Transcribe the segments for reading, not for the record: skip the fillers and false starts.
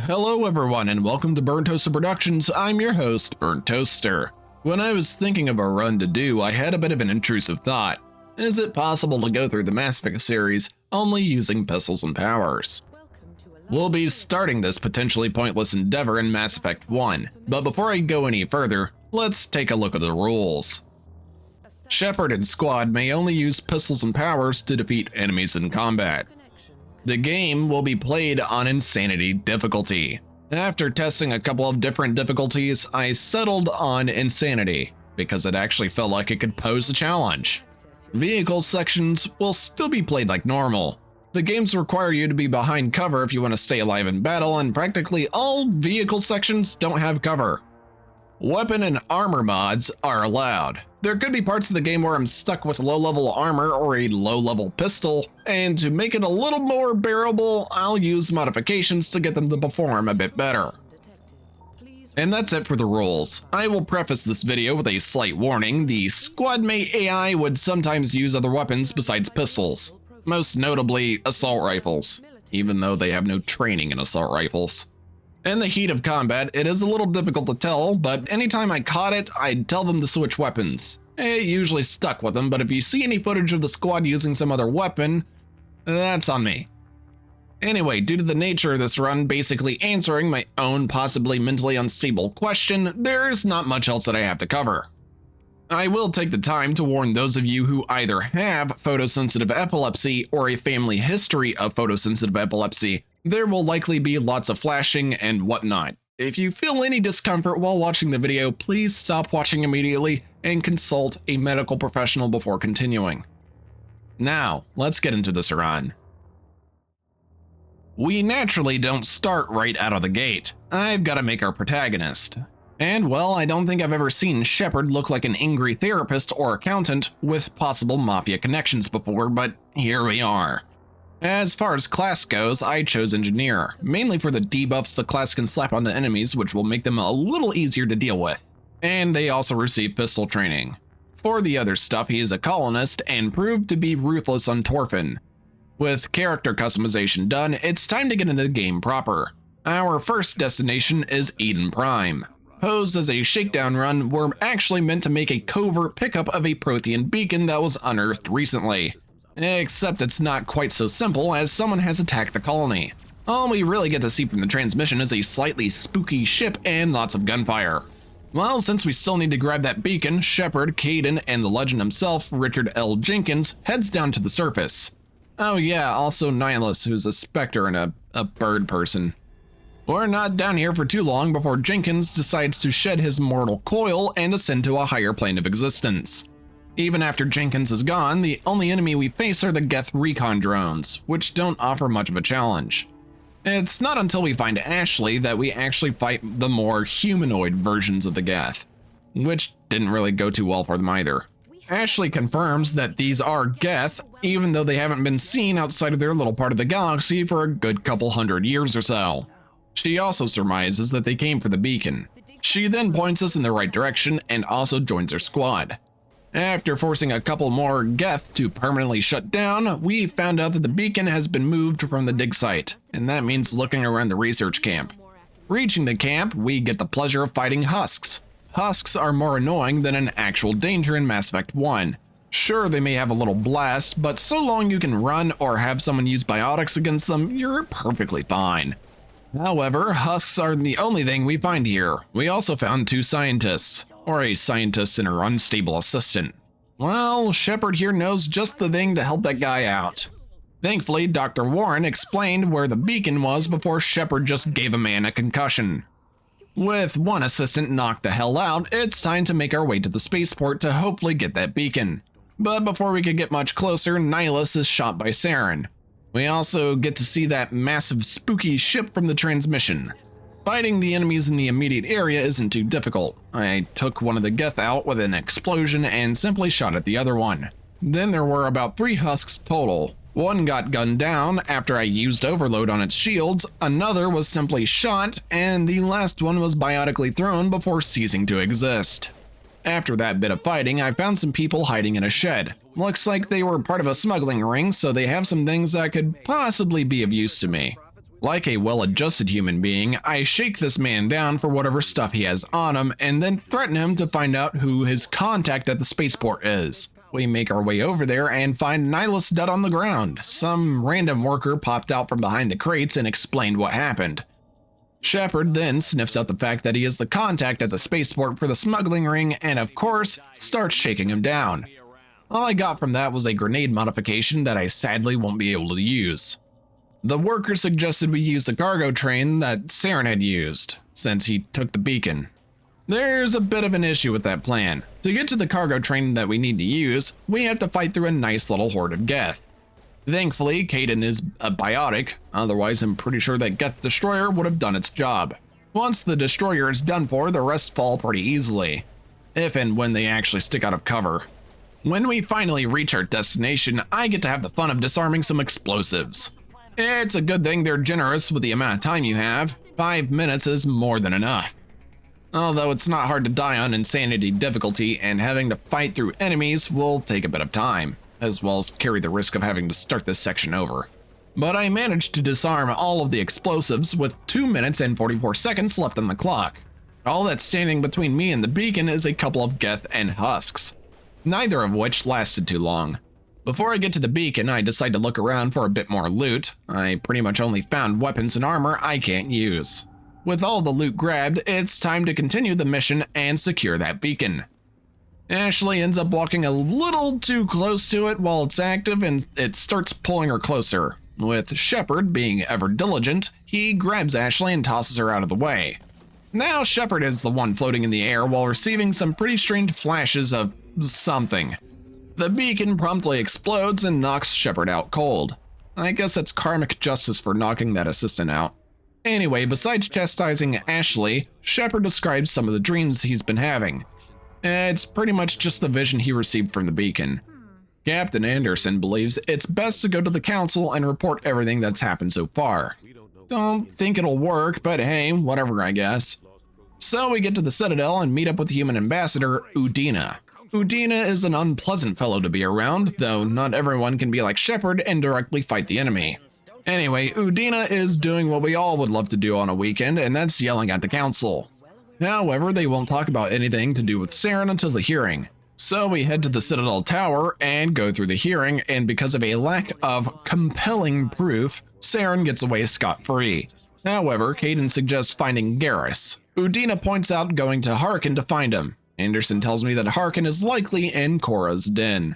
Hello everyone and welcome to Burnt Toaster Productions. I'm your host, Burnt Toaster. When I was thinking of a run to do, I had a bit of an intrusive thought. Is it possible to go through the Mass Effect series only using pistols and powers? We'll be starting this potentially pointless endeavor in Mass Effect 1, but before I go any further, let's take a look at the rules. Shepard and Squad may only use pistols and powers to defeat enemies in combat. The game will be played on Insanity difficulty. After testing a couple of different difficulties, I settled on Insanity, because it actually felt like it could pose a challenge. Vehicle sections will still be played like normal. The games require you to be behind cover if you want to stay alive in battle, and practically all vehicle sections don't have cover. Weapon and armor mods are allowed. There could be parts of the game where I'm stuck with low-level armor or a low-level pistol, and to make it a little more bearable, I'll use modifications to get them to perform a bit better. And that's it for the rules. I will preface this video with a slight warning. The squad mate AI would sometimes use other weapons besides pistols, most notably assault rifles, even though they have no training in assault rifles. In the heat of combat, it is a little difficult to tell, but anytime I caught it, I'd tell them to switch weapons. It usually stuck with them, but if you see any footage of the squad using some other weapon, that's on me. Anyway, due to the nature of this run basically answering my own possibly mentally unstable question, there's not much else that I have to cover. I will take the time to warn those of you who either have photosensitive epilepsy or a family history of photosensitive epilepsy. There will likely be lots of flashing and whatnot. If you feel any discomfort while watching the video, please stop watching immediately and consult a medical professional before continuing. Now, let's get into this run. We naturally don't start right out of the gate. I've got to make our protagonist. And well, I don't think I've ever seen Shepard look like an angry therapist or accountant with possible mafia connections before, but here we are. As far as class goes, I chose Engineer, mainly for the debuffs the class can slap onto enemies, which will make them a little easier to deal with. And they also receive pistol training. For the other stuff, he is a colonist and proved to be ruthless on Torfin. With character customization done, it's time to get into the game proper. Our first destination is Eden Prime. Posed as a shakedown run, we're actually meant to make a covert pickup of a Prothean beacon that was unearthed recently. Except it's not quite so simple, as someone has attacked the colony. All we really get to see from the transmission is a slightly spooky ship and lots of gunfire. Well, since we still need to grab that beacon, Shepard, Kaidan, and the legend himself, Richard L. Jenkins, heads down to the surface. Oh yeah, also Nihilus, who's a specter and a bird person. We're not down here for too long before Jenkins decides to shed his mortal coil and ascend to a higher plane of existence. Even after Jenkins is gone, the only enemy we face are the Geth recon drones, which don't offer much of a challenge. It's not until we find Ashley that we actually fight the more humanoid versions of the Geth, which didn't really go too well for them either. Ashley confirms that these are Geth, even though they haven't been seen outside of their little part of the galaxy for a good couple hundred years or so. She also surmises that they came for the beacon. She then points us in the right direction and also joins our squad. After forcing a couple more Geth to permanently shut down, we found out that the beacon has been moved from the dig site, and that means looking around the research camp. Reaching the camp, we get the pleasure of fighting Husks. Husks are more annoying than an actual danger in Mass Effect 1. Sure, they may have a little blast, but so long you can run or have someone use biotics against them, you're perfectly fine. However, Husks are the only thing we find here. We also found two scientists, or a scientist and her unstable assistant. Well, Shepard here knows just the thing to help that guy out. Thankfully, Dr. Warren explained where the beacon was before Shepard just gave a man a concussion. With one assistant knocked the hell out, it's time to make our way to the spaceport to hopefully get that beacon. But before we could get much closer, Nihilus is shot by Saren. We also get to see that massive spooky ship from the transmission. Fighting the enemies in the immediate area isn't too difficult. I took one of the Geth out with an explosion and simply shot at the other one. Then there were about 3 Husks total. One got gunned down after I used overload on its shields, another was simply shot, and the last one was biotically thrown before ceasing to exist. After that bit of fighting, I found some people hiding in a shed. Looks like they were part of a smuggling ring, so they have some things that could possibly be of use to me. Like a well-adjusted human being, I shake this man down for whatever stuff he has on him and then threaten him to find out who his contact at the spaceport is. We make our way over there and find Nihilus dead on the ground. Some random worker popped out from behind the crates and explained what happened. Shepard then sniffs out the fact that he is the contact at the spaceport for the smuggling ring and, of course, starts shaking him down. All I got from that was a grenade modification that I sadly won't be able to use. The worker suggested we use the cargo train that Saren had used, since he took the beacon. There's a bit of an issue with that plan. To get to the cargo train that we need to use, we have to fight through a nice little horde of Geth. Thankfully, Kaidan is a biotic, otherwise I'm pretty sure that Geth Destroyer would have done its job. Once the destroyer is done for, the rest fall pretty easily, if and when they actually stick out of cover. When we finally reach our destination, I get to have the fun of disarming some explosives. It's a good thing they're generous with the amount of time you have. 5 minutes is more than enough. Although it's not hard to die on insanity difficulty, and having to fight through enemies will take a bit of time, as well as carry the risk of having to start this section over. But I managed to disarm all of the explosives with 2 minutes and 44 seconds left on the clock. All that's standing between me and the beacon is a couple of Geth and husks, neither of which lasted too long. Before I get to the beacon, I decide to look around for a bit more loot. I pretty much only found weapons and armor I can't use. With all the loot grabbed, it's time to continue the mission and secure that beacon. Ashley ends up walking a little too close to it while it's active and it starts pulling her closer. With Shepard being ever diligent, he grabs Ashley and tosses her out of the way. Now Shepard is the one floating in the air while receiving some pretty strange flashes of something. The beacon promptly explodes and knocks Shepard out cold. I guess that's karmic justice for knocking that assistant out. Anyway, besides chastising Ashley, Shepard describes some of the dreams he's been having. It's pretty much just the vision he received from the beacon. Captain Anderson believes it's best to go to the council and report everything that's happened so far. Don't think it'll work, but hey, whatever I guess. So we get to the Citadel and meet up with the human ambassador, Udina. Udina is an unpleasant fellow to be around, though not everyone can be like Shepard and directly fight the enemy. Anyway, Udina is doing what we all would love to do on a weekend, and that's yelling at the council. However, they won't talk about anything to do with Saren until the hearing. So we head to the Citadel Tower and go through the hearing, and because of a lack of compelling proof, Saren gets away scot-free. However, Kaidan suggests finding Garrus. Udina points out going to Harkin to find him. Anderson tells me that Harkin is likely in Korra's den.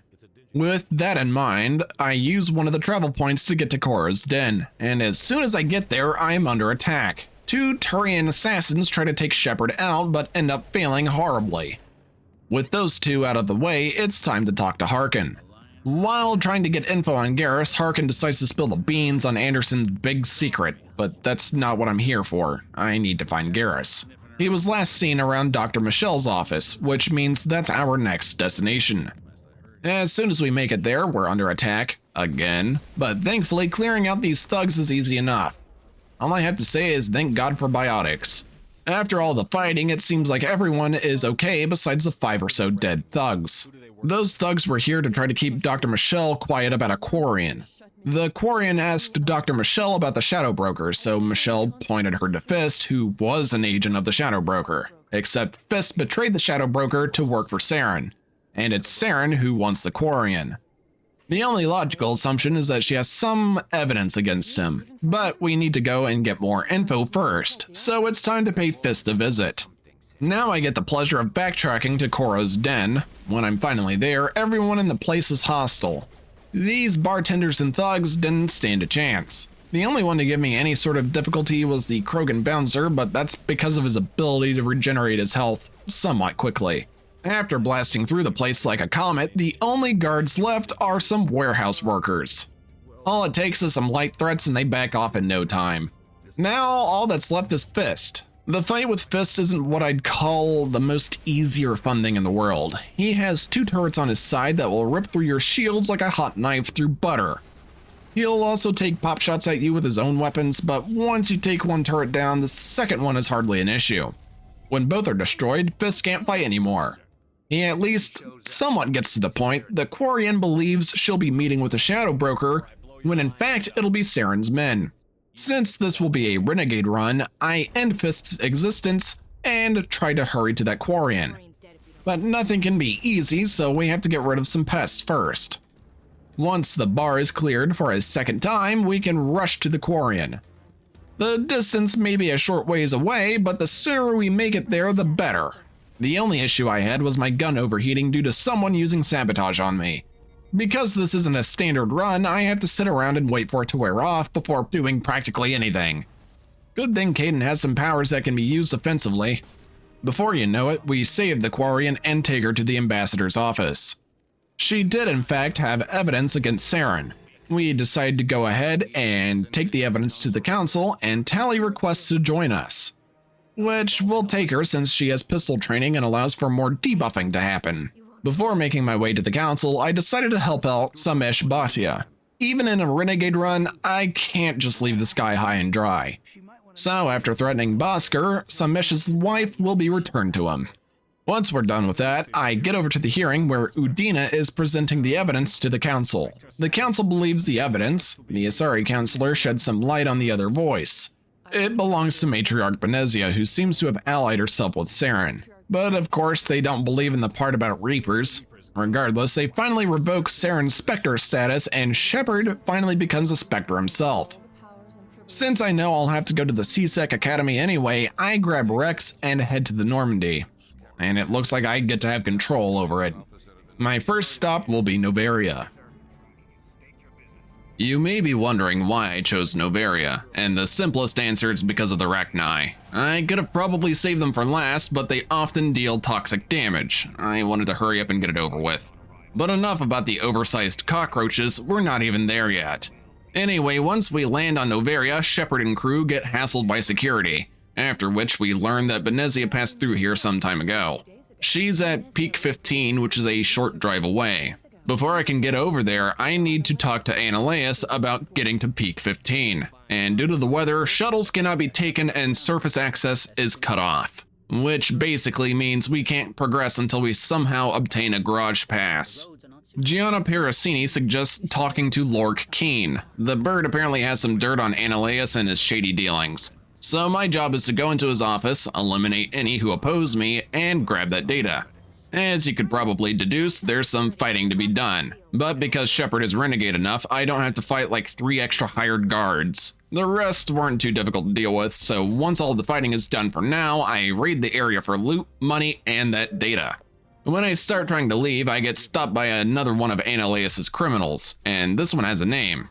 With that in mind, I use one of the travel points to get to Korra's den, and as soon as I get there, I am under attack. 2 Turian assassins try to take Shepard out, but end up failing horribly. With those 2 out of the way, it's time to talk to Harkin. While trying to get info on Garrus, Harkin decides to spill the beans on Anderson's big secret, but that's not what I'm here for. I need to find Garrus. He was last seen around Dr. Michelle's office, which means that's our next destination. As soon as we make it there, we're under attack, again, but thankfully clearing out these thugs is easy enough. All I have to say is thank God for biotics. After all the fighting, it seems like everyone is okay besides the 5 or so dead thugs. Those thugs were here to try to keep Dr. Michelle quiet about a Quarian. The Quarian asked Dr. Michelle about the Shadow Broker, so Michelle pointed her to Fist, who was an agent of the Shadow Broker. Except Fist betrayed the Shadow Broker to work for Saren, and it's Saren who wants the Quarian. The only logical assumption is that she has some evidence against him, but we need to go and get more info first, so it's time to pay Fist a visit. Now I get the pleasure of backtracking to Korra's den. When I'm finally there, everyone in the place is hostile. These bartenders and thugs didn't stand a chance. The only one to give me any sort of difficulty was the Krogan bouncer, but that's because of his ability to regenerate his health somewhat quickly. After blasting through the place like a comet, the only guards left are some warehouse workers. All it takes is some light threats and they back off in no time. Now all that's left is Fist. The fight with Fist isn't what I'd call the most easier fun thing in the world. He has 2 turrets on his side that will rip through your shields like a hot knife through butter. He'll also take pop shots at you with his own weapons, but once you take one turret down, the second one is hardly an issue. When both are destroyed, Fist can't fight anymore. He at least somewhat gets to the point. The Quarian believes she'll be meeting with the Shadow Broker, when in fact it'll be Saren's men. Since this will be a renegade run, I end Fist's existence and try to hurry to that Quarian. But nothing can be easy, so we have to get rid of some pests first. Once the bar is cleared for a second time, we can rush to the Quarian. The distance may be a short ways away, but the sooner we make it there, the better. The only issue I had was my gun overheating due to someone using sabotage on me. Because this isn't a standard run, I have to sit around and wait for it to wear off before doing practically anything. Good thing Caden has some powers that can be used offensively. Before you know it, we save the Quarian and take her to the ambassador's office. She did in fact have evidence against Saren. We decided to go ahead and take the evidence to the council, and Tally requests to join us. Which will take her since she has pistol training and allows for more debuffing to happen. Before making my way to the council, I decided to help out Samesh Bhatia. Even in a renegade run, I can't just leave this guy high and dry. So after threatening Bhaskar, Samesh's wife will be returned to him. Once we're done with that, I get over to the hearing where Udina is presenting the evidence to the council. The council believes the evidence. The Asari counselor sheds some light on the other voice. It belongs to Matriarch Benezia, who seems to have allied herself with Saren. But of course, they don't believe in the part about Reapers. Regardless, they finally revoke Saren's Spectre status, and Shepard finally becomes a Spectre himself. Since I know I'll have to go to the CSEC Academy anyway, I grab Rex and head to the Normandy. And it looks like I get to have control over it. My first stop will be Noveria. You may be wondering why I chose Noveria, and the simplest answer is because of the Rachni. I could have probably saved them for last, but they often deal toxic damage. I wanted to hurry up and get it over with. But enough about the oversized cockroaches, we're not even there yet. Anyway, once we land on Noveria, Shepard and crew get hassled by security. After which we learn that Benezia passed through here some time ago. She's at Peak 15, which is a short drive away. Before I can get over there, I need to talk to Annaleus about getting to Peak 15. And due to the weather, shuttles cannot be taken and surface access is cut off. Which basically means we can't progress until we somehow obtain a garage pass. Gianna Parasini suggests talking to Lork Keen. The bird apparently has some dirt on Annaleus and his shady dealings. So my job is to go into his office, eliminate any who oppose me, and grab that data. As you could probably deduce, there's some fighting to be done. But because Shepard is renegade enough, I don't have to fight like 3 extra hired guards. The rest weren't too difficult to deal with, so once all the fighting is done for now, I raid the area for loot, money, and that data. When I start trying to leave, I get stopped by another one of Annaleus's criminals, and this one has a name.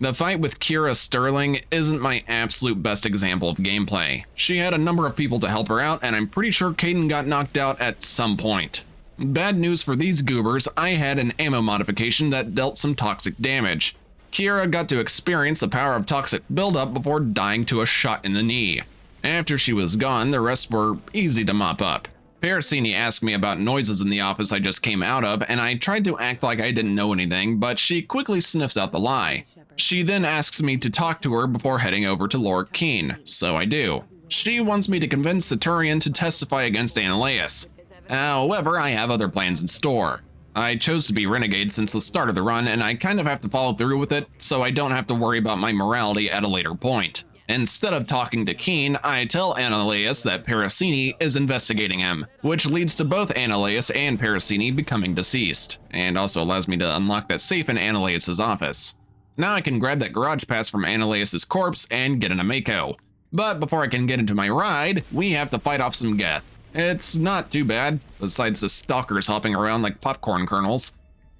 The fight with Kira Sterling isn't my absolute best example of gameplay. She had a number of people to help her out, and I'm pretty sure Caden got knocked out at some point. Bad news for these goobers, I had an ammo modification that dealt some toxic damage. Kira got to experience the power of toxic buildup before dying to a shot in the knee. After she was gone, the rest were easy to mop up. Parasini asked me about noises in the office I just came out of, and I tried to act like I didn't know anything, but she quickly sniffs out the lie. She then asks me to talk to her before heading over to Lork Keen, so I do. She wants me to convince the Turian to testify against Annaleus. However, I have other plans in store. I chose to be renegade since the start of the run, and I kind of have to follow through with it, so I don't have to worry about my morality at a later point. Instead of talking to Keen, I tell Annaleus that Parasini is investigating him, which leads to both Annaleus and Parasini becoming deceased, and also allows me to unlock that safe in Annaleus's office. Now I can grab that garage pass from Annaleus's corpse and get in a Mako. But before I can get into my ride, we have to fight off some Geth. It's not too bad, besides the stalkers hopping around like popcorn kernels.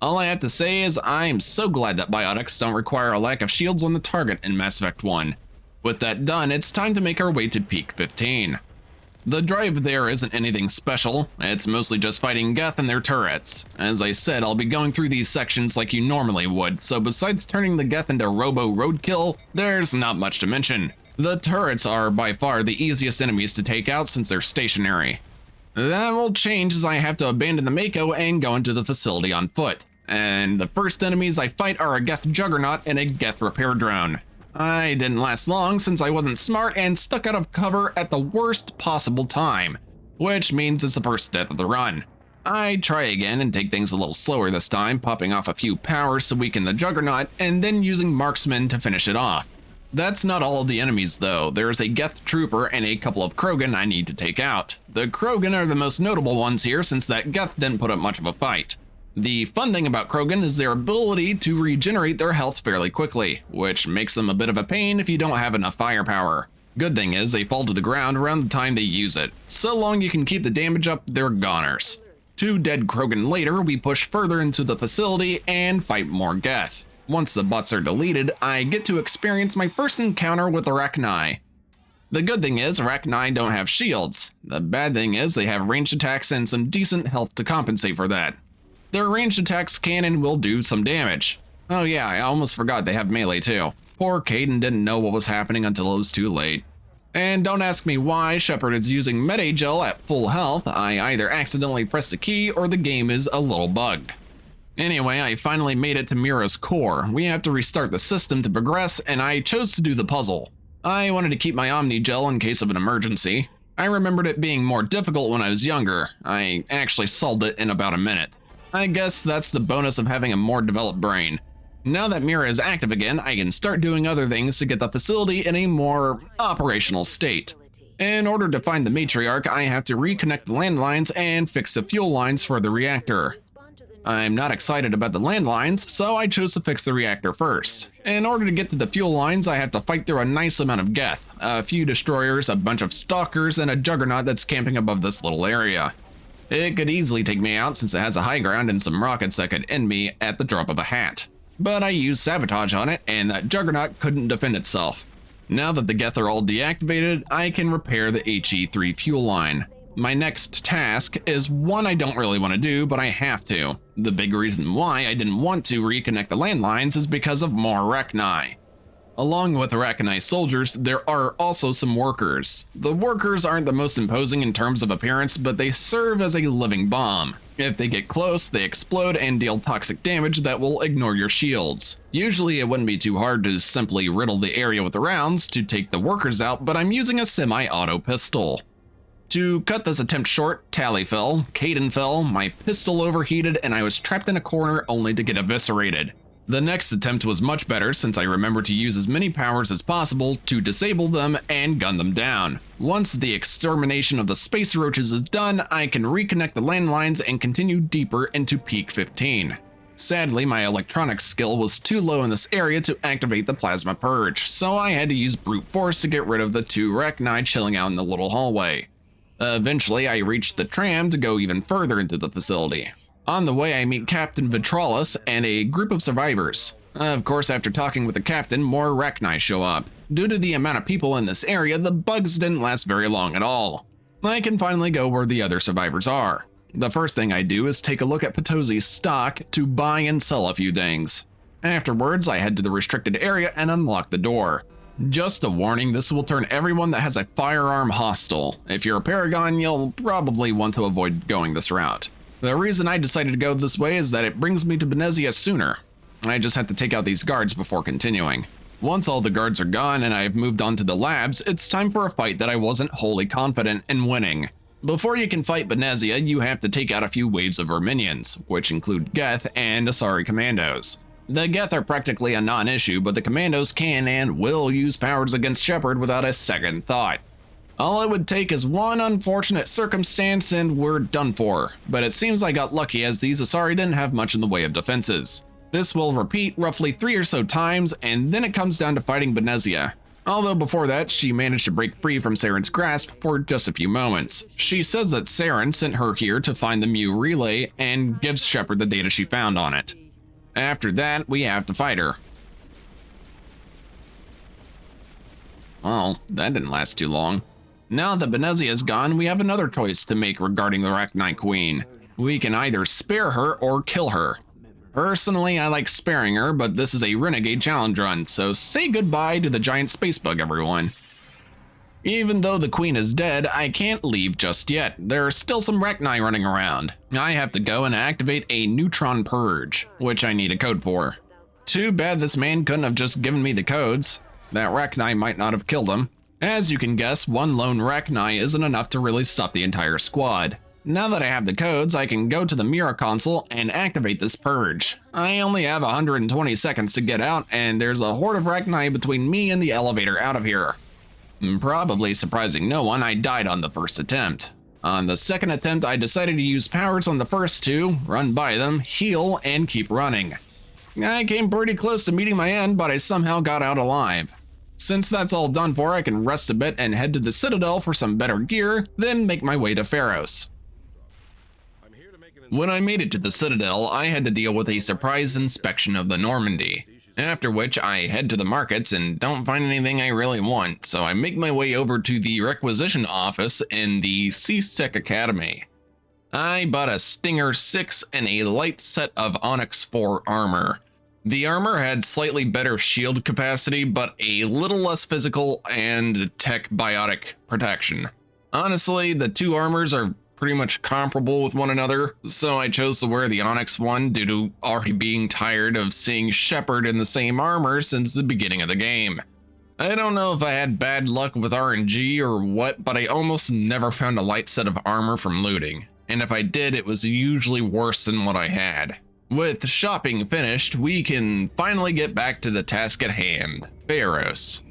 All I have to say is I'm so glad that biotics don't require a lack of shields on the target in Mass Effect 1. With that done, it's time to make our way to Peak 15. The drive there isn't anything special, it's mostly just fighting Geth and their turrets. As I said, I'll be going through these sections like you normally would, so besides turning the Geth into robo roadkill, there's not much to mention. The turrets are by far the easiest enemies to take out since they're stationary. That will change as I have to abandon the Mako and go into the facility on foot. And the first enemies I fight are a Geth Juggernaut and a Geth repair drone. I didn't last long since I wasn't smart and stuck out of cover at the worst possible time, which means it's the first death of the run. I try again and take things a little slower this time, popping off a few powers to weaken the Juggernaut and then using Marksman to finish it off. That's not all of the enemies though. There's a Geth Trooper and a couple of Krogan I need to take out. The Krogan are the most notable ones here since that Geth didn't put up much of a fight. The fun thing about Krogan is their ability to regenerate their health fairly quickly, which makes them a bit of a pain if you don't have enough firepower. Good thing is they fall to the ground around the time they use it. So long you can keep the damage up, they're goners. 2 dead Krogan later, we push further into the facility and fight more Geth. Once the bots are deleted, I get to experience my first encounter with Nigh. The good thing is Nigh don't have shields. The bad thing is they have ranged attacks and some decent health to compensate for that. Their ranged attacks can and will do some damage. Oh yeah, I almost forgot they have melee too. Poor Caden didn't know what was happening until it was too late. And don't ask me why Shepard is using Meta Gel at full health. I either accidentally pressed the key or the game is a little bugged. Anyway, I finally made it to Mira's core. We have to restart the system to progress, and I chose to do the puzzle. I wanted to keep my Omni Gel in case of an emergency. I remembered it being more difficult when I was younger. I actually solved it in about a minute. I guess that's the bonus of having a more developed brain. Now that Mira is active again, I can start doing other things to get the facility in a more operational state. In order to find the matriarch, I have to reconnect the landlines and fix the fuel lines for the reactor. I'm not excited about the landlines, so I chose to fix the reactor first. In order to get to the fuel lines, I have to fight through a nice amount of Geth, a few destroyers, a bunch of stalkers, and a juggernaut that's camping above this little area. It could easily take me out since it has a high ground and some rockets that could end me at the drop of a hat. But I used sabotage on it, and that juggernaut couldn't defend itself. Now that the Geth are all deactivated, I can repair the HE3 fuel line. My next task is one I don't really want to do, but I have to. The big reason why I didn't want to reconnect the landlines is because of more Nigh. Along with Nigh soldiers, there are also some workers. The workers aren't the most imposing in terms of appearance, but they serve as a living bomb. If they get close, they explode and deal toxic damage that will ignore your shields. Usually it wouldn't be too hard to simply riddle the area with the rounds to take the workers out, but I'm using a semi-auto pistol. To cut this attempt short, Tally fell, Caden fell, my pistol overheated, and I was trapped in a corner only to get eviscerated. The next attempt was much better since I remembered to use as many powers as possible to disable them and gun them down. Once the extermination of the space roaches is done, I can reconnect the landlines and continue deeper into Peak 15. Sadly, my electronics skill was too low in this area to activate the plasma purge, so I had to use brute force to get rid of the 2 Nigh chilling out in the little hallway. Eventually, I reached the tram to go even further into the facility. On the way, I meet Captain Vitralis and a group of survivors. Of course, after talking with the captain, more Nigh show up. Due to the amount of people in this area, the bugs didn't last very long at all. I can finally go where the other survivors are. The first thing I do is take a look at Potosi's stock to buy and sell a few things. Afterwards, I head to the restricted area and unlock the door. Just a warning, this will turn everyone that has a firearm hostile. If you're a Paragon, you'll probably want to avoid going this route. The reason I decided to go this way is that it brings me to Benezia sooner. I just have to take out these guards before continuing. Once all the guards are gone and I've moved on to the labs, it's time for a fight that I wasn't wholly confident in winning. Before you can fight Benezia, you have to take out a few waves of her minions, which include Geth and Asari commandos. The Geth are practically a non-issue, but the commandos can and will use powers against Shepard without a second thought. All it would take is one unfortunate circumstance and we're done for, but it seems I got lucky as these Asari didn't have much in the way of defenses. This will repeat roughly 3 or so times, and then it comes down to fighting Benezia. Although before that, she managed to break free from Saren's grasp for just a few moments. She says that Saren sent her here to find the Mu relay and gives Shepard the data she found on it. After that, we have to fight her. Well, that didn't last too long. Now that Benezia is gone, we have another choice to make regarding the Nigh Queen. We can either spare her or kill her. Personally, I like sparing her, but this is a Renegade challenge run, so say goodbye to the giant space bug, everyone. Even though the Queen is dead, I can't leave just yet. There are still some Nigh running around. I have to go and activate a neutron purge, which I need a code for. Too bad this man couldn't have just given me the codes. That Nigh might not have killed him. As you can guess, one lone Nigh isn't enough to really stop the entire squad. Now that I have the codes, I can go to the Mira console and activate this purge. I only have 120 seconds to get out, and there's a horde of Rachni between me and the elevator out of here. Probably surprising no one, I died on the first attempt. On the second attempt, I decided to use powers on the first two, run by them, heal, and keep running. I came pretty close to meeting my end, but I somehow got out alive. Since that's all done for, I can rest a bit and head to the Citadel for some better gear, then make my way to Pharos. When I made it to the Citadel, I had to deal with a surprise inspection of the Normandy, after which I head to the markets and don't find anything I really want, so I make my way over to the requisition office in the C-Sec Academy. I bought a Stinger 6 and a light set of Onyx 4 armor. The armor had slightly better shield capacity, but a little less physical and tech biotic protection. Honestly, the two armors are pretty much comparable with one another, so I chose to wear the Onyx one due to already being tired of seeing Shepard in the same armor since the beginning of the game. I don't know if I had bad luck with RNG or what, but I almost never found a light set of armor from looting, and if I did, it was usually worse than what I had. With shopping finished, we can finally get back to the task at hand, Pharos.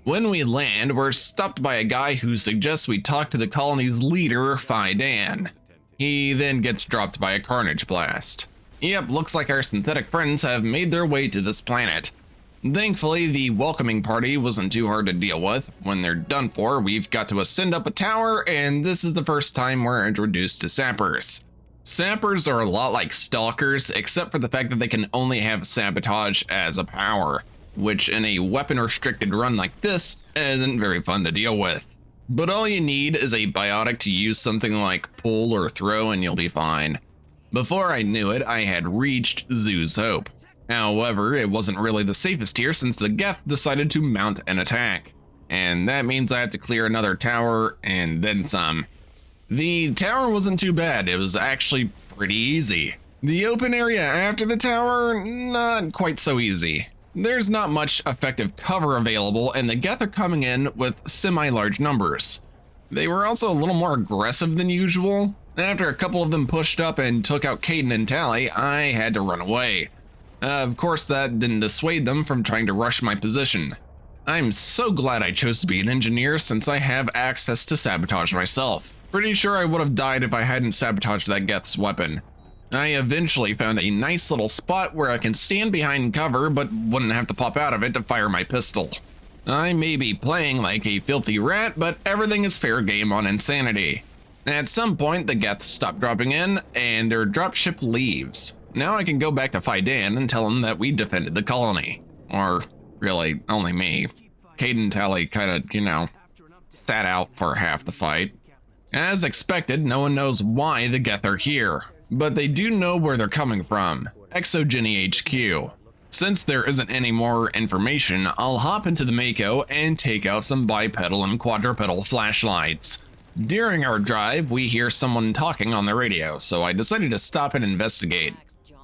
When we land, we're stopped by a guy who suggests we talk to the colony's leader, Fidan. He then gets dropped by a carnage blast. Yep, looks like our synthetic friends have made their way to this planet. Thankfully, the welcoming party wasn't too hard to deal with. When they're done for, we've got to ascend up a tower, and this is the first time we're introduced to sappers. Sappers are a lot like stalkers, except for the fact that they can only have sabotage as a power, which in a weapon-restricted run like this isn't very fun to deal with. But all you need is a biotic to use something like pull or throw and you'll be fine. Before I knew it, I had reached Zoo's Hope. However, it wasn't really the safest here since the Geth decided to mount an attack. And that means I have to clear another tower and then some. The tower wasn't too bad, it was actually pretty easy. The open area after the tower, not quite so easy. There's not much effective cover available, and the Geth are coming in with semi-large numbers. They were also a little more aggressive than usual. After a couple of them pushed up and took out Caden and Tally, I had to run away. Of course, that didn't dissuade them from trying to rush my position. I'm so glad I chose to be an engineer since I have access to sabotage myself. Pretty sure I would have died if I hadn't sabotaged that Geth's weapon. I eventually found a nice little spot where I can stand behind cover but wouldn't have to pop out of it to fire my pistol. I may be playing like a filthy rat, but everything is fair game on Insanity. At some point, the Geth stop dropping in and their dropship leaves. Now I can go back to Fidan and tell him that we defended the colony. Or really, only me. Caden and Tally kinda, sat out for half the fight. As expected, no one knows why the Geth are here, but they do know where they're coming from, Exogeny HQ. Since there isn't any more information, I'll hop into the Mako and take out some bipedal and quadrupedal flashlights. During our drive, we hear someone talking on the radio, so I decided to stop and investigate.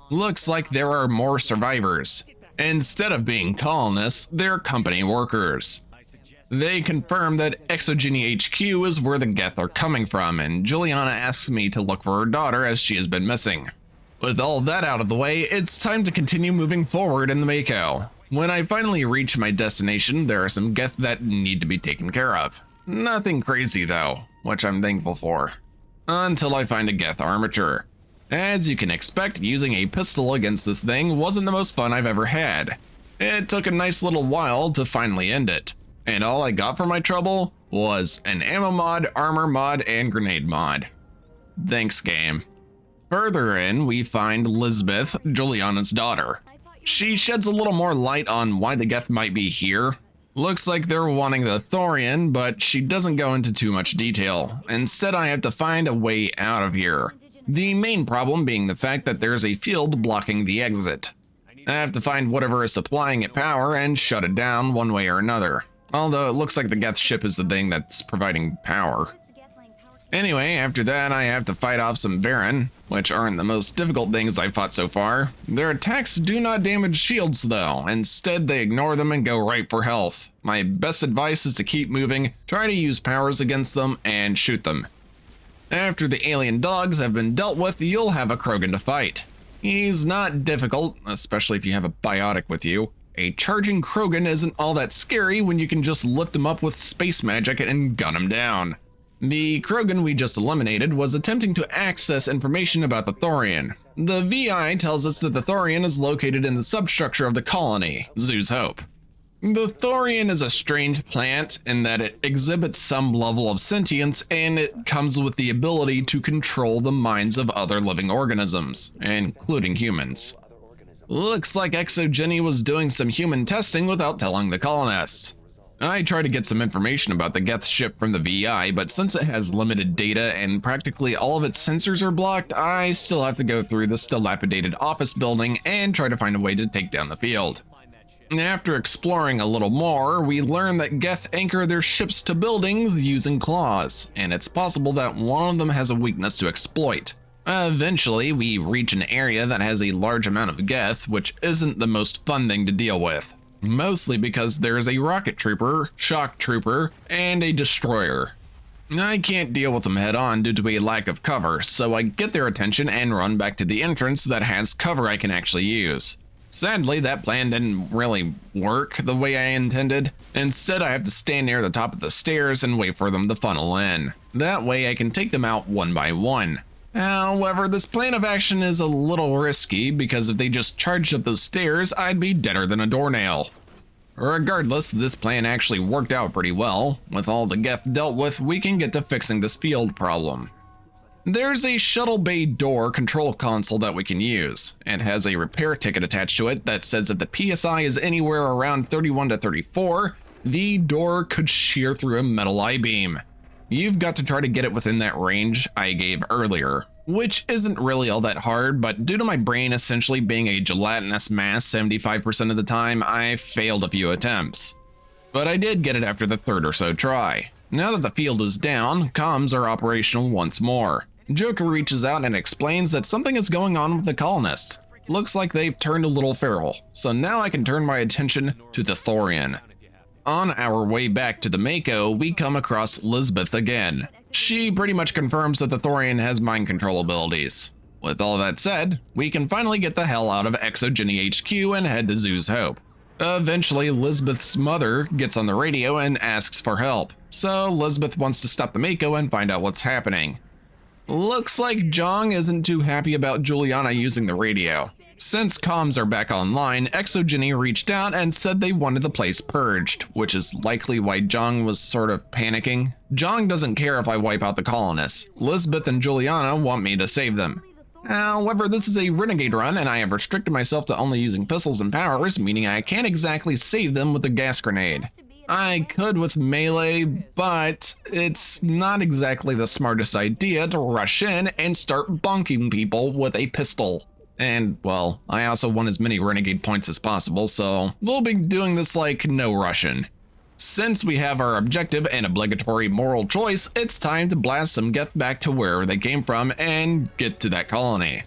Looks like there are more survivors. Instead of being colonists, they're company workers. They confirm that Exogeny HQ is where the Geth are coming from, and Juliana asks me to look for her daughter as she has been missing. With all that out of the way, it's time to continue moving forward in the Mako. When I finally reach my destination, there are some Geth that need to be taken care of. Nothing crazy though, which I'm thankful for. Until I find a Geth armature. As you can expect, using a pistol against this thing wasn't the most fun I've ever had. It took a nice little while to finally end it. And all I got for my trouble was an ammo mod, armor mod, and grenade mod. Thanks, game. Further in, we find Lisbeth, Juliana's daughter. She sheds a little more light on why the Geth might be here. Looks like they're wanting the Thorian, but she doesn't go into too much detail. Instead, I have to find a way out of here. The main problem being the fact that there's a field blocking the exit. I have to find whatever is supplying it power and shut it down one way or another. Although it looks like the Geth ship is the thing that's providing power. Anyway, after that I have to fight off some Varen, which aren't the most difficult things I've fought so far. Their attacks do not damage shields though, instead they ignore them and go right for health. My best advice is to keep moving, try to use powers against them, and shoot them. After the alien dogs have been dealt with, you'll have a Krogan to fight. He's not difficult, especially if you have a biotic with you. A charging Krogan isn't all that scary when you can just lift him up with space magic and gun him down. The Krogan we just eliminated was attempting to access information about the Thorian. The VI tells us that the Thorian is located in the substructure of the colony, Zoo's Hope. The Thorian is a strange plant in that it exhibits some level of sentience and it comes with the ability to control the minds of other living organisms, including humans. Looks like Exogeny was doing some human testing without telling the colonists. I tried to get some information about the Geth ship from the VI, but since it has limited data and practically all of its sensors are blocked, I still have to go through this dilapidated office building and try to find a way to take down the field. After exploring a little more, we learn that Geth anchor their ships to buildings using claws, and it's possible that one of them has a weakness to exploit. Eventually, we reach an area that has a large amount of Geth, which isn't the most fun thing to deal with. Mostly because there is a rocket trooper, shock trooper, and a destroyer. I can't deal with them head on due to a lack of cover, so I get their attention and run back to the entrance that has cover I can actually use. Sadly, that plan didn't really work the way I intended. Instead, I have to stand near the top of the stairs and wait for them to funnel in. That way I can take them out one by one. However, this plan of action is a little risky because if they just charged up those stairs, I'd be deader than a doornail. Regardless, this plan actually worked out pretty well. With all the Geth dealt with, we can get to fixing this field problem. There's a shuttle bay door control console that we can use. It has a repair ticket attached to it that says if the PSI is anywhere around 31 to 34, the door could shear through a metal I-beam. You've got to try to get it within that range I gave earlier, which isn't really all that hard, but due to my brain essentially being a gelatinous mass 75% of the time, I failed a few attempts. But I did get it after the third or so try. Now that the field is down, comms are operational once more. Joker reaches out and explains that something is going on with the colonists. Looks like they've turned a little feral, so now I can turn my attention to the Thorian. On our way back to the Mako, we come across Lisbeth again. She pretty much confirms that the Thorian has mind control abilities. With all that said, we can finally get the hell out of Exogeny HQ and head to Zoo's Hope. Eventually, Lisbeth's mother gets on the radio and asks for help, so Lisbeth wants to stop the Mako and find out what's happening. Looks like Jong isn't too happy about Juliana using the radio. Since comms are back online, Exogeny reached out and said they wanted the place purged, which is likely why Jong was sort of panicking. Jong doesn't care if I wipe out the colonists. Lisbeth and Juliana want me to save them. However, this is a renegade run and I have restricted myself to only using pistols and powers, meaning I can't exactly save them with a gas grenade. I could with melee, but it's not exactly the smartest idea to rush in and start bonking people with a pistol. And, well, I also want as many renegade points as possible, so we'll be doing this like no Russian. Since we have our objective and obligatory moral choice, it's time to blast some Geth back to wherever they came from and get to that colony.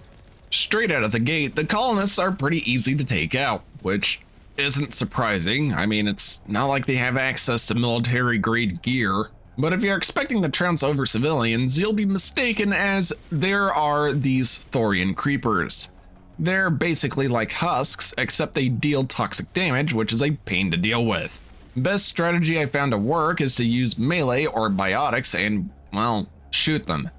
Straight out of the gate, the colonists are pretty easy to take out, which isn't surprising. I mean, it's not like they have access to military-grade gear. But if you're expecting to trounce over civilians, you'll be mistaken, as there are these Thorian creepers. They're basically like husks, except they deal toxic damage, which is a pain to deal with. Best strategy I found to work is to use melee or biotics and, well, shoot them.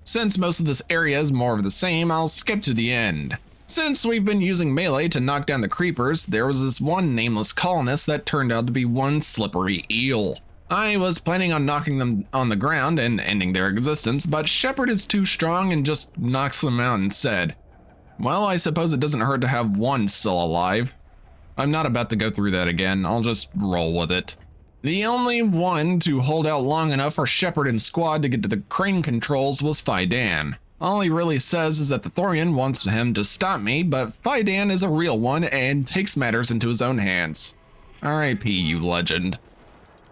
Since most of this area is more of the same, I'll skip to the end. Since we've been using melee to knock down the creepers, there was this one nameless colonist that turned out to be one slippery eel. I was planning on knocking them on the ground and ending their existence, but Shepard is too strong and just knocks them out instead. Well, I suppose it doesn't hurt to have one still alive. I'm not about to go through that again, I'll just roll with it. The only one to hold out long enough for Shepard and squad to get to the crane controls was Fidan. All he really says is that the Thorian wants him to stop me, but Fidan is a real one and takes matters into his own hands. R.I.P. you legend.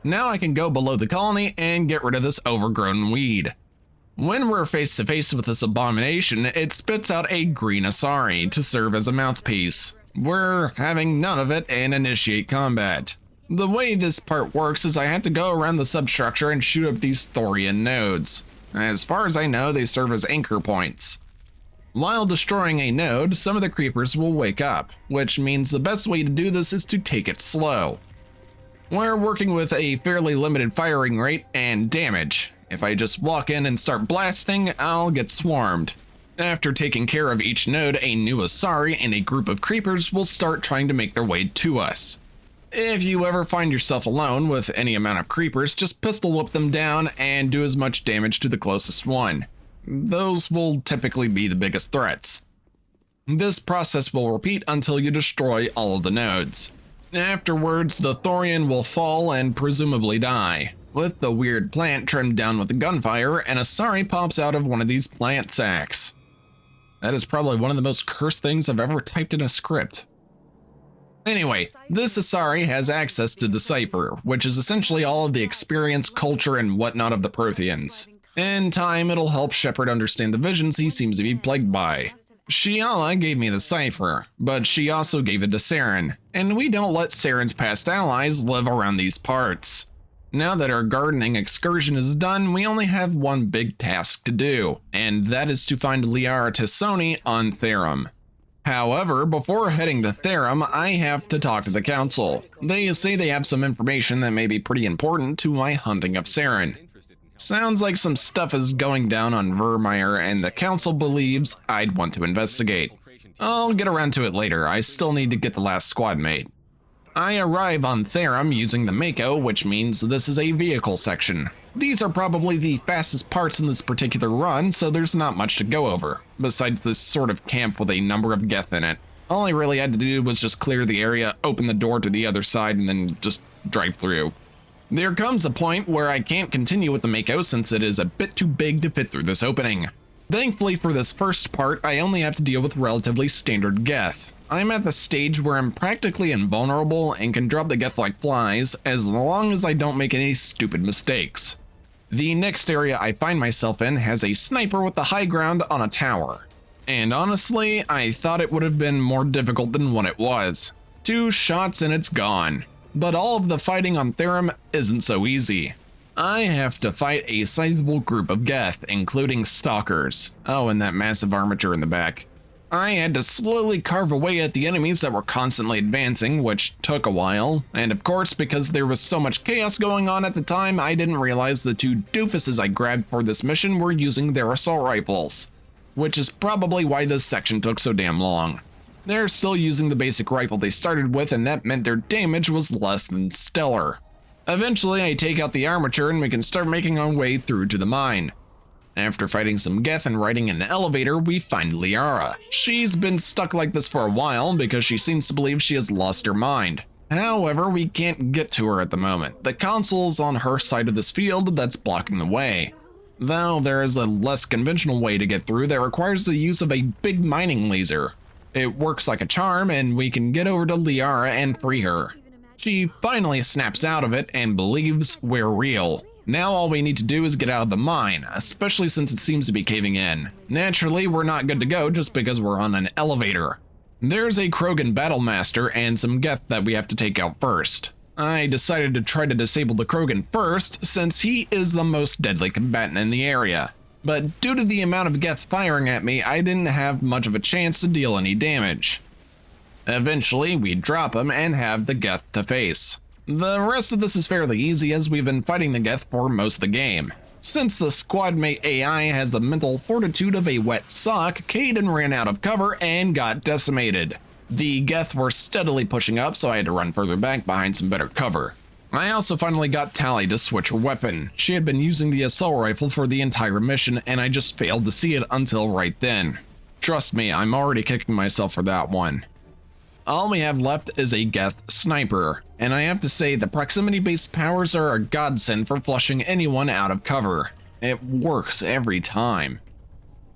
Now I can go below the colony and get rid of this overgrown weed. When we're face to face with this abomination, it spits out a green Asari to serve as a mouthpiece. We're having none of it and initiate combat. The way this part works is I have to go around the substructure and shoot up these Thorian nodes. As far as I know, they serve as anchor points. While destroying a node, some of the creepers will wake up, which means the best way to do this is to take it slow. We're working with a fairly limited firing rate and damage. If I just walk in and start blasting, I'll get swarmed. After taking care of each node, a new Asari and a group of creepers will start trying to make their way to us. If you ever find yourself alone with any amount of creepers, just pistol whip them down and do as much damage to the closest one. Those will typically be the biggest threats. This process will repeat until you destroy all of the nodes. Afterwards, the Thorian will fall and presumably die. With the weird plant trimmed down with gunfire, an Asari pops out of one of these plant sacks. That is probably one of the most cursed things I've ever typed in a script. Anyway, this Asari has access to the Cipher, which is essentially all of the experience, culture, and whatnot of the Protheans. In time, it'll help Shepard understand the visions he seems to be plagued by. Shiala gave me the Cipher, but she also gave it to Saren, and we don't let Saren's past allies live around these parts. Now that our gardening excursion is done, we only have one big task to do, and that is to find Liara Tassoni on Therum. However, before heading to Therum, I have to talk to the Council. They say they have some information that may be pretty important to my hunting of Saren. Sounds like some stuff is going down on Vermeer, and the Council believes I'd want to investigate. I'll get around to it later, I still need to get the last squad mate. I arrive on Therum using the Mako, which means this is a vehicle section. These are probably the fastest parts in this particular run, so there's not much to go over, besides this sort of camp with a number of Geth in it. All I really had to do was just clear the area, open the door to the other side, and then just drive through. There comes a point where I can't continue with the Mako since it is a bit too big to fit through this opening. Thankfully for this first part, I only have to deal with relatively standard Geth. I'm at the stage where I'm practically invulnerable and can drop the Geth like flies as long as I don't make any stupid mistakes. The next area I find myself in has a sniper with the high ground on a tower. And honestly, I thought it would have been more difficult than what it was. 2 shots and it's gone. But all of the fighting on Therum isn't so easy. I have to fight a sizable group of Geth, including stalkers. Oh, and that massive armature in the back. I had to slowly carve away at the enemies that were constantly advancing, which took a while. And of course, because there was so much chaos going on at the time, I didn't realize the 2 doofuses I grabbed for this mission were using their assault rifles. Which is probably why this section took so damn long. They're still using the basic rifle they started with, and that meant their damage was less than stellar. Eventually, I take out the armature and we can start making our way through to the mine. After fighting some Geth and riding an elevator, we find Liara. She's been stuck like this for a while because she seems to believe she has lost her mind. However, we can't get to her at the moment. The console's on her side of this field that's blocking the way. Though there is a less conventional way to get through that requires the use of a big mining laser. It works like a charm, and we can get over to Liara and free her. She finally snaps out of it and believes we're real. Now all we need to do is get out of the mine, especially since it seems to be caving in. Naturally, we're not good to go just because we're on an elevator. There's a Krogan Battlemaster and some Geth that we have to take out first. I decided to try to disable the Krogan first, since he is the most deadly combatant in the area. But due to the amount of Geth firing at me, I didn't have much of a chance to deal any damage. Eventually, we drop him and have the Geth to face. The rest of this is fairly easy as we've been fighting the Geth for most of the game. Since the squadmate AI has the mental fortitude of a wet sock, Caden ran out of cover and got decimated. The Geth were steadily pushing up, so I had to run further back behind some better cover. I also finally got Tali to switch her weapon. She had been using the assault rifle for the entire mission, and I just failed to see it until right then. Trust me, I'm already kicking myself for that one. All we have left is a Geth sniper, and I have to say the proximity-based powers are a godsend for flushing anyone out of cover. It works every time.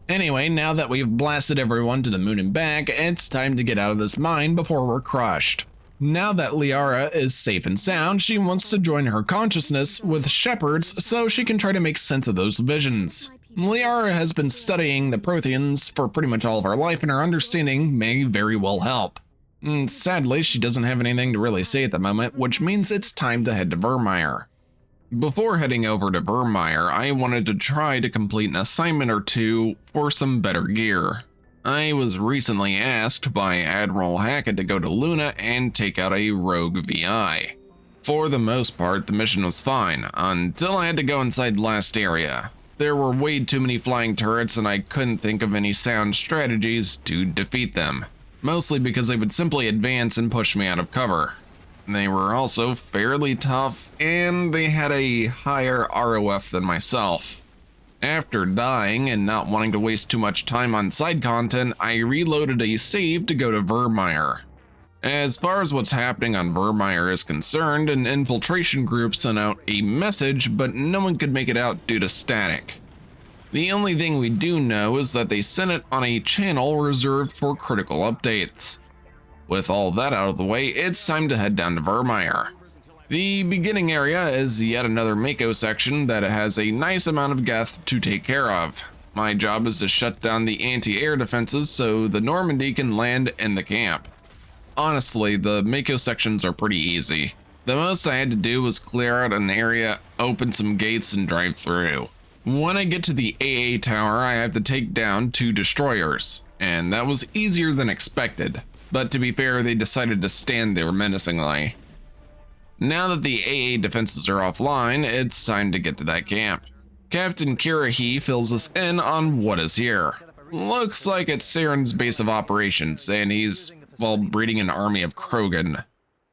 Anyway, now that we've blasted everyone to the moon and back, it's time to get out of this mine before we're crushed. Now that Liara is safe and sound, she wants to join her consciousness with Shepard's so she can try to make sense of those visions. Liara has been studying the Protheans for pretty much all of her life, and her understanding may very well help. Sadly, she doesn't have anything to really say at the moment, which means it's time to head to Vermeer. Before heading over to Vermeer, I wanted to try to complete an assignment or two for some better gear. I was recently asked by Admiral Hackett to go to Luna and take out a rogue VI. For the most part, the mission was fine, until I had to go inside the last area. There were way too many flying turrets and I couldn't think of any sound strategies to defeat them, mostly because they would simply advance and push me out of cover. They were also fairly tough, and they had a higher ROF than myself. After dying and not wanting to waste too much time on side content, I reloaded a save to go to Vermeer. As far as what's happening on Vermeer is concerned, an infiltration group sent out a message, but no one could make it out due to static. The only thing we do know is that they sent it on a channel reserved for critical updates. With all that out of the way, it's time to head down to Vermeer. The beginning area is yet another Mako section that has a nice amount of Geth to take care of. My job is to shut down the anti-air defenses so the Normandy can land in the camp. Honestly, the Mako sections are pretty easy. The most I had to do was clear out an area, open some gates, and drive through. When I get to the AA tower, I have to take down 2 destroyers, and that was easier than expected. But to be fair, they decided to stand there menacingly. Now that the AA defenses are offline, it's time to get to that camp. Captain Kirahi fills us in on what is here. Looks like it's Saren's base of operations, and he's, well, breeding an army of Krogan.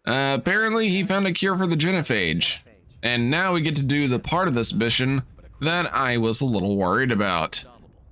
Apparently he found a cure for the genophage. And now we get to do the part of this mission that I was a little worried about.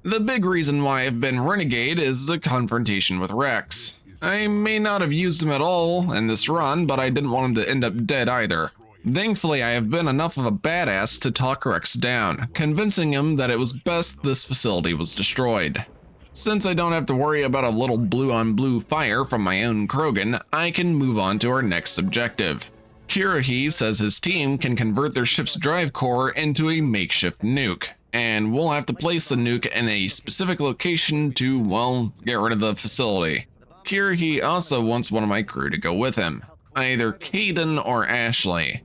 The big reason why I've been Renegade is the confrontation with Rex. I may not have used him at all in this run, but I didn't want him to end up dead either. Thankfully, I have been enough of a badass to talk Rex down, convincing him that it was best this facility was destroyed. Since I don't have to worry about a little blue-on-blue fire from my own Krogan, I can move on to our next objective. Kirahi says his team can convert their ship's drive core into a makeshift nuke, and we'll have to place the nuke in a specific location to, well, get rid of the facility. Kirahi also wants one of my crew to go with him, either Kaden or Ashley.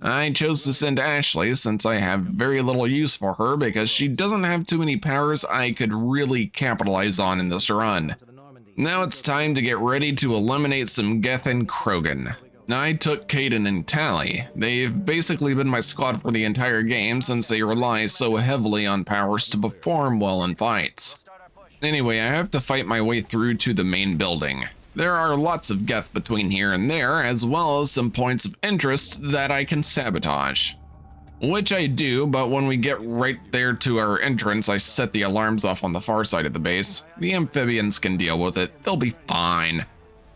I chose to send Ashley since I have very little use for her because she doesn't have too many powers I could really capitalize on in this run. Now it's time to get ready to eliminate some Geth and Krogan. I took Kaden and Tally. They've basically been my squad for the entire game since they rely so heavily on powers to perform well in fights. Anyway, I have to fight my way through to the main building. There are lots of Geth between here and there, as well as some points of interest that I can sabotage. Which I do, but when we get right there to our entrance, I set the alarms off on the far side of the base. The amphibians can deal with it, they'll be fine.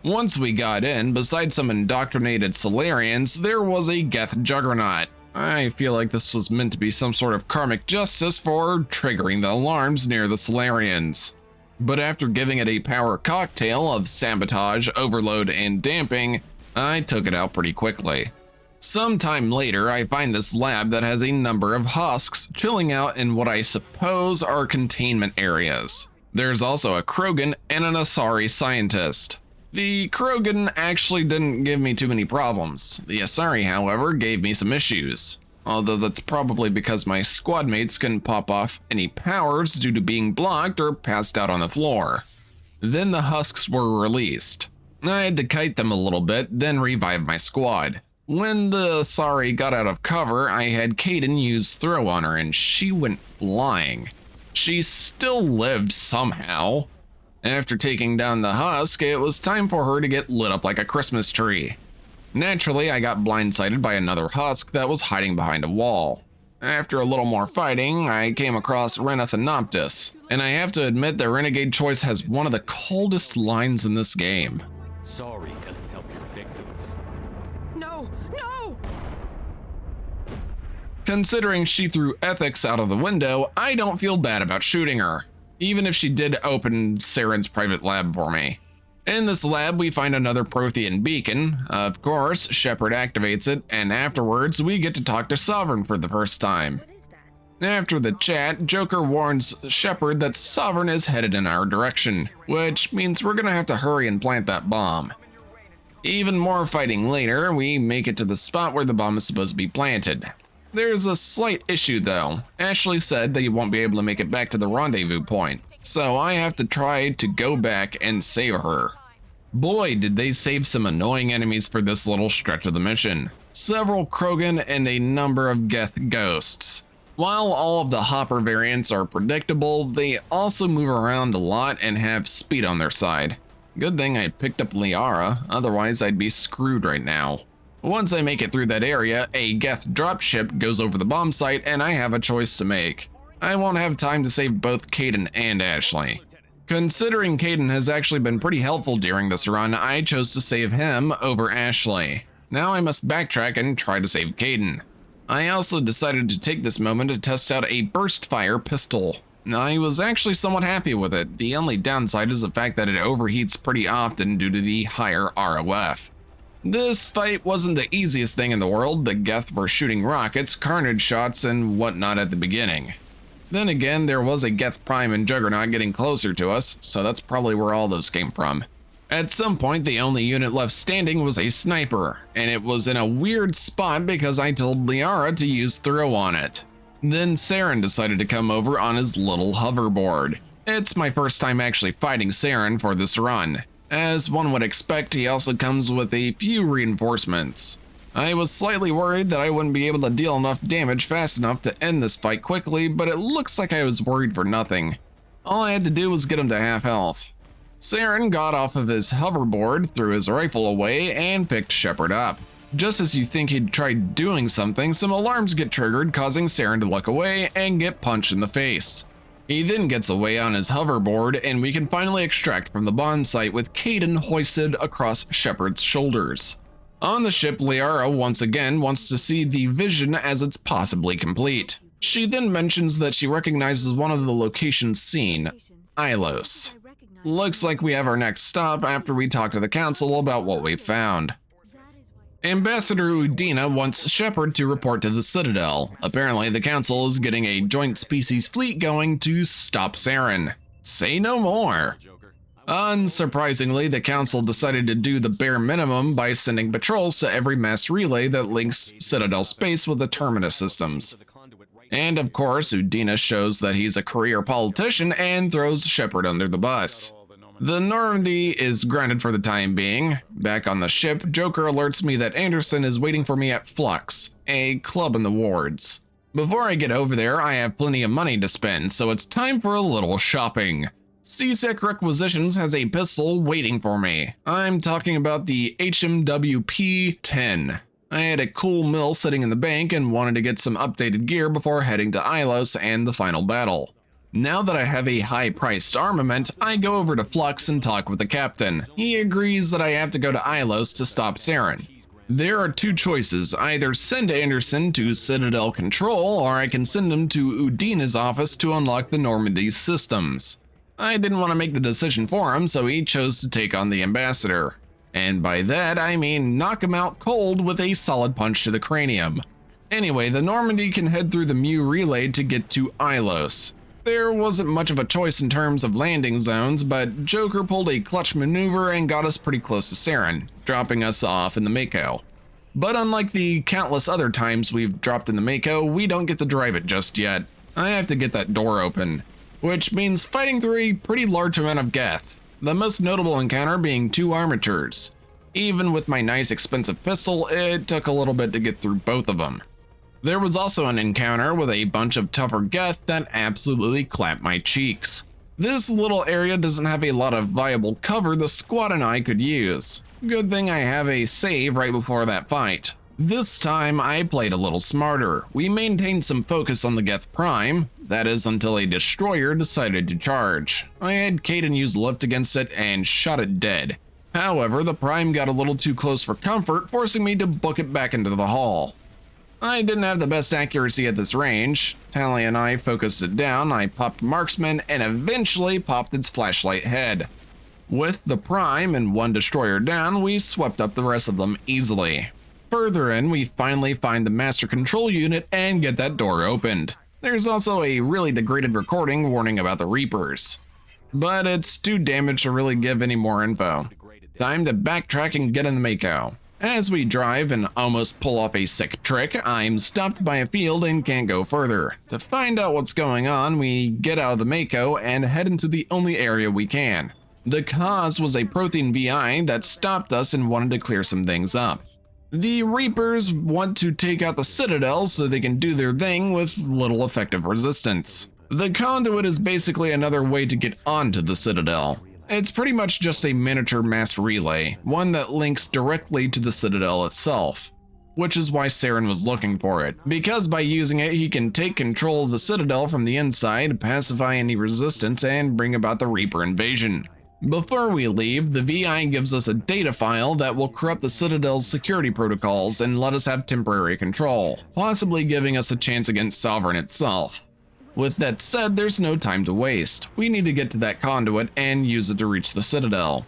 Once we got in, besides some indoctrinated Solarians, there was a Geth juggernaut. I feel like this was meant to be some sort of karmic justice for triggering the alarms near the Solarians. But after giving it a power cocktail of sabotage, overload, and damping, I took it out pretty quickly. Sometime later, I find this lab that has a number of husks chilling out in what I suppose are containment areas. There's also a Krogan and an Asari scientist. The Krogan actually didn't give me too many problems. The Asari, however, gave me some issues. Although that's probably because my squad mates couldn't pop off any powers due to being blocked or passed out on the floor. Then the husks were released. I had to kite them a little bit, then revive my squad. When the Asari got out of cover, I had Kaden use throw on her and she went flying. She still lived somehow. After taking down the husk, it was time for her to get lit up like a Christmas tree. Naturally, I got blindsided by another husk that was hiding behind a wall. After a little more fighting, I came across Renathanoptis, and I have to admit the Renegade choice has one of the coldest lines in this game. Sorry doesn't help your victims. No, no! Considering she threw ethics out of the window, I don't feel bad about shooting her, even if she did open Saren's private lab for me. In this lab, we find another Prothean beacon. Of course, Shepard activates it, and afterwards, we get to talk to Sovereign for the first time. After the chat, Joker warns Shepard that Sovereign is headed in our direction, which means we're gonna have to hurry and plant that bomb. Even more fighting later, we make it to the spot where the bomb is supposed to be planted. There's a slight issue though. Ashley said that you won't be able to make it back to the rendezvous point, so I have to try to go back and save her. Boy, did they save some annoying enemies for this little stretch of the mission. Several Krogan and a number of Geth ghosts. While all of the Hopper variants are predictable, they also move around a lot and have speed on their side. Good thing I picked up Liara, otherwise I'd be screwed right now. Once I make it through that area, a Geth dropship goes over the bomb site and I have a choice to make. I won't have time to save both Kaidan and Ashley. Considering Kaidan has actually been pretty helpful during this run, I chose to save him over Ashley. Now I must backtrack and try to save Kaidan. I also decided to take this moment to test out a burst fire pistol. I was actually somewhat happy with it. The only downside is the fact that it overheats pretty often due to the higher ROF. This fight wasn't the easiest thing in the world. The Geth were shooting rockets, carnage shots, and whatnot at the beginning. Then again, there was a Geth Prime and Juggernaut getting closer to us, so that's probably where all those came from. At some point, the only unit left standing was a sniper, and it was in a weird spot because I told Liara to use throw on it. Then Saren decided to come over on his little hoverboard. It's my first time actually fighting Saren for this run. As one would expect, he also comes with a few reinforcements. I was slightly worried that I wouldn't be able to deal enough damage fast enough to end this fight quickly, but it looks like I was worried for nothing. All I had to do was get him to half health. Saren got off of his hoverboard, threw his rifle away, and picked Shepard up. Just as you think he'd tried doing something, some alarms get triggered, causing Saren to look away and get punched in the face. He then gets away on his hoverboard, and we can finally extract from the bomb site with Kaidan hoisted across Shepard's shoulders. On the ship, Liara once again wants to see the vision as it's possibly complete. She then mentions that she recognizes one of the locations seen, Ilos. Looks like we have our next stop after we talk to the council about what we found. Ambassador Udina wants Shepard to report to the Citadel. Apparently the council is getting a joint species fleet going to stop Saren. Say no more. Unsurprisingly, the council decided to do the bare minimum by sending patrols to every mass relay that links Citadel space with the Terminus systems. And of course, Udina shows that he's a career politician and throws Shepard under the bus. The Normandy is grounded for the time being. Back on the ship, Joker alerts me that Anderson is waiting for me at Flux, a club in the wards. Before I get over there, I have plenty of money to spend, so it's time for a little shopping. CSEC Requisitions has a pistol waiting for me. I'm talking about the HMWP-10. I had a cool mill sitting in the bank and wanted to get some updated gear before heading to Ilos and the final battle. Now that I have a high-priced armament, I go over to Flux and talk with the captain. He agrees that I have to go to Ilos to stop Saren. There are two choices: either send Anderson to Citadel Control, or I can send him to Udina's office to unlock the Normandy's systems. I didn't want to make the decision for him, so he chose to take on the ambassador. And by that, I mean knock him out cold with a solid punch to the cranium. Anyway, the Normandy can head through the Mu relay to get to Ilos. There wasn't much of a choice in terms of landing zones, but Joker pulled a clutch maneuver and got us pretty close to Saren, dropping us off in the Mako. But unlike the countless other times we've dropped in the Mako, we don't get to drive it just yet. I have to get that door open, which means fighting through a pretty large amount of Geth. The most notable encounter being two armatures. Even with my nice expensive pistol, it took a little bit to get through both of them. There was also an encounter with a bunch of tougher Geth that absolutely clapped my cheeks. This little area doesn't have a lot of viable cover the squad and I could use. Good thing I have a save right before that fight. This time I played a little smarter. We maintained some focus on the Geth Prime, that is until a destroyer decided to charge. I had Kaidan use lift against it and shot it dead. However, the Prime got a little too close for comfort, forcing me to book it back into the hull. I didn't have the best accuracy at this range. Tally and I focused it down, I popped Marksman, and eventually popped its flashlight head. With the Prime and one destroyer down, we swept up the rest of them easily. Further in, we finally find the master control unit and get that door opened. There's also a really degraded recording warning about the Reapers. But it's too damaged to really give any more info. Time to backtrack and get in the Mako. As we drive and almost pull off a sick trick, I'm stopped by a field and can't go further. To find out what's going on, we get out of the Mako and head into the only area we can. The cause was a Prothean VI that stopped us and wanted to clear some things up. The Reapers want to take out the Citadel so they can do their thing with little effective resistance. The conduit is basically another way to get onto the Citadel. It's pretty much just a miniature mass relay, one that links directly to the Citadel itself, which is why Saren was looking for it, because by using it he can take control of the Citadel from the inside, pacify any resistance, and bring about the Reaper invasion. Before we leave, the VI gives us a data file that will corrupt the Citadel's security protocols and let us have temporary control, possibly giving us a chance against Sovereign itself. With that said, there's no time to waste. We need to get to that conduit and use it to reach the Citadel.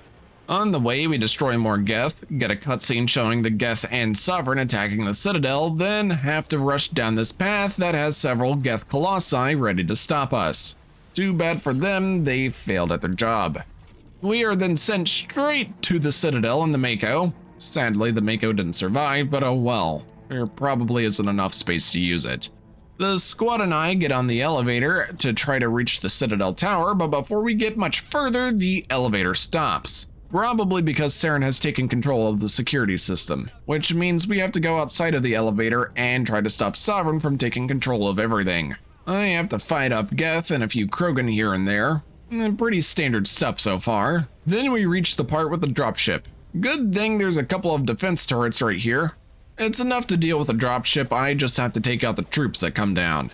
On the way, we destroy more Geth, get a cutscene showing the Geth and Sovereign attacking the Citadel, then have to rush down this path that has several Geth Colossi ready to stop us. Too bad for them, they failed at their job. We are then sent straight to the Citadel in the Mako. Sadly, the Mako didn't survive, but oh well. There probably isn't enough space to use it. The squad and I get on the elevator to try to reach the Citadel Tower, but before we get much further, the elevator stops. Probably because Saren has taken control of the security system, which means we have to go outside of the elevator and try to stop Sovereign from taking control of everything. I have to fight off Geth and a few Krogan here and there. Pretty standard stuff so far. Then we reach the part with the dropship. Good thing there's a couple of defense turrets right here. It's enough to deal with a dropship, I just have to take out the troops that come down.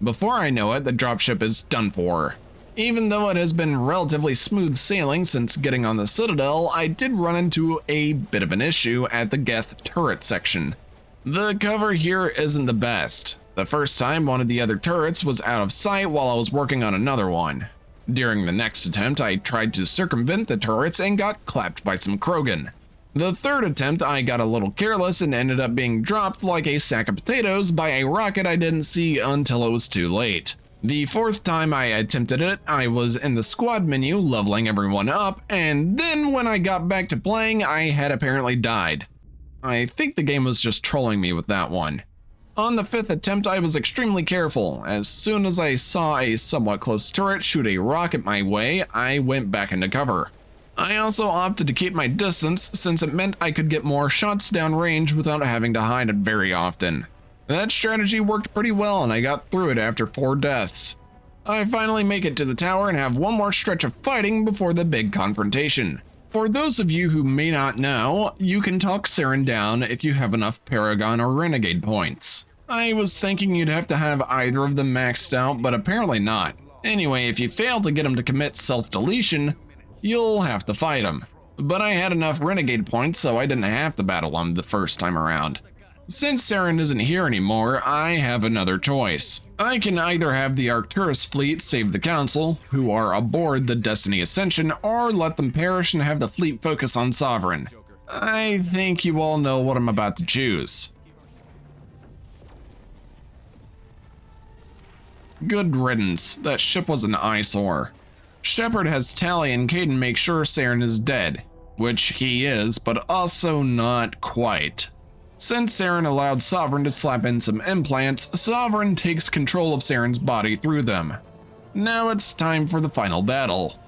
Before I know it, the dropship is done for. Even though it has been relatively smooth sailing since getting on the Citadel, I did run into a bit of an issue at the Geth turret section. The cover here isn't the best. The first time, one of the other turrets was out of sight while I was working on another one. During the next attempt, I tried to circumvent the turrets and got clapped by some Krogan. The third attempt, I got a little careless and ended up being dropped like a sack of potatoes by a rocket I didn't see until it was too late. The fourth time I attempted it, I was in the squad menu leveling everyone up, and then when I got back to playing, I had apparently died. I think the game was just trolling me with that one. On the fifth attempt, I was extremely careful. As soon as I saw a somewhat close turret shoot a rocket my way, I went back into cover. I also opted to keep my distance since it meant I could get more shots down range without having to hide it very often. That strategy worked pretty well and I got through it after 4 deaths. I finally make it to the tower and have one more stretch of fighting before the big confrontation. For those of you who may not know, you can talk Saren down if you have enough Paragon or Renegade points. I was thinking you'd have to have either of them maxed out, but apparently not. Anyway, if you fail to get him to commit self-deletion, you'll have to fight him. But I had enough Renegade points, so I didn't have to battle him the first time around. Since Saren isn't here anymore, I have another choice. I can either have the Arcturus fleet save the Council, who are aboard the Destiny Ascension, or let them perish and have the fleet focus on Sovereign. I think you all know what I'm about to choose. Good riddance, that ship was an eyesore. Shepard has Tali and Caden make sure Saren is dead, which he is, but also not quite. Since Saren allowed Sovereign to slap in some implants, Sovereign takes control of Saren's body through them. Now it's time for the final battle.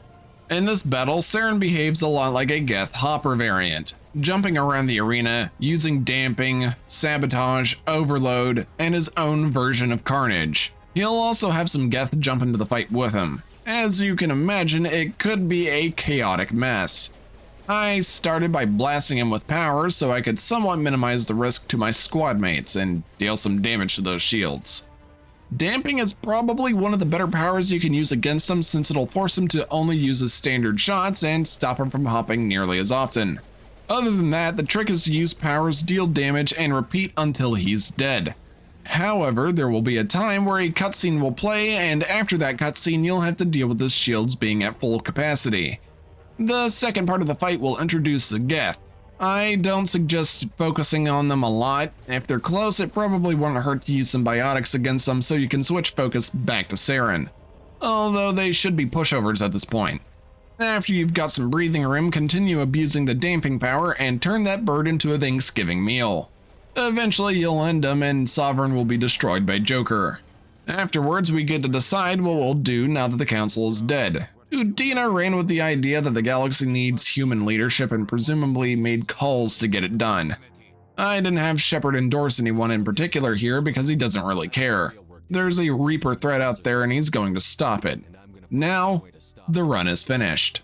In this battle, Saren behaves a lot like a Geth Hopper variant, jumping around the arena, using damping, sabotage, overload, and his own version of carnage. He'll also have some Geth jump into the fight with him. As you can imagine, it could be a chaotic mess. I started by blasting him with power so I could somewhat minimize the risk to my squad mates and deal some damage to those shields. Damping is probably one of the better powers you can use against him since it'll force him to only use his standard shots and stop him from hopping nearly as often. Other than that, the trick is to use powers, deal damage, and repeat until he's dead. However, there will be a time where a cutscene will play, and after that cutscene you'll have to deal with his shields being at full capacity. The second part of the fight will introduce the Geth. I don't suggest focusing on them a lot. If they're close, it probably won't hurt to use some biotics against them so you can switch focus back to Saren. Although they should be pushovers at this point. After you've got some breathing room, continue abusing the damping power and turn that bird into a Thanksgiving meal. Eventually you'll end him and Sovereign will be destroyed by Joker. Afterwards, we get to decide what we'll do now that the council is dead. Udina ran with the idea that the galaxy needs human leadership and presumably made calls to get it done. I didn't have Shepard endorse anyone in particular here because he doesn't really care. There's a Reaper threat out there and he's going to stop it. Now, the run is finished.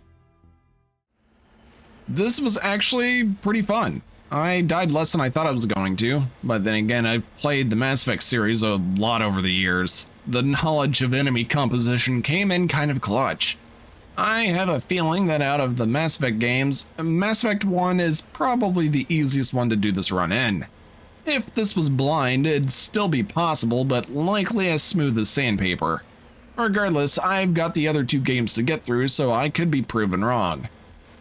This was actually pretty fun. I died less than I thought I was going to, but then again, I've played the Mass Effect series a lot over the years. The knowledge of enemy composition came in kind of clutch. I have a feeling that out of the Mass Effect games, Mass Effect 1 is probably the easiest one to do this run in. If this was blind, it'd still be possible, but likely as smooth as sandpaper. Regardless, I've got the other 2 games to get through, so I could be proven wrong.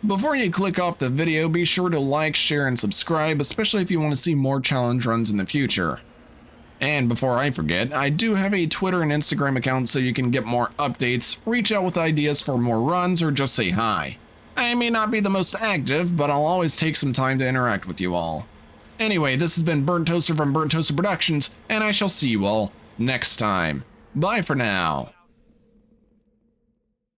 Before you click off the video, be sure to like, share, and subscribe, especially if you want to see more challenge runs in the future. And before I forget, I do have a Twitter and Instagram account so you can get more updates, reach out with ideas for more runs, or just say hi. I may not be the most active, but I'll always take some time to interact with you all. Anyway, this has been Burnt Toaster from Burnt Toaster Productions, and I shall see you all next time. Bye for now.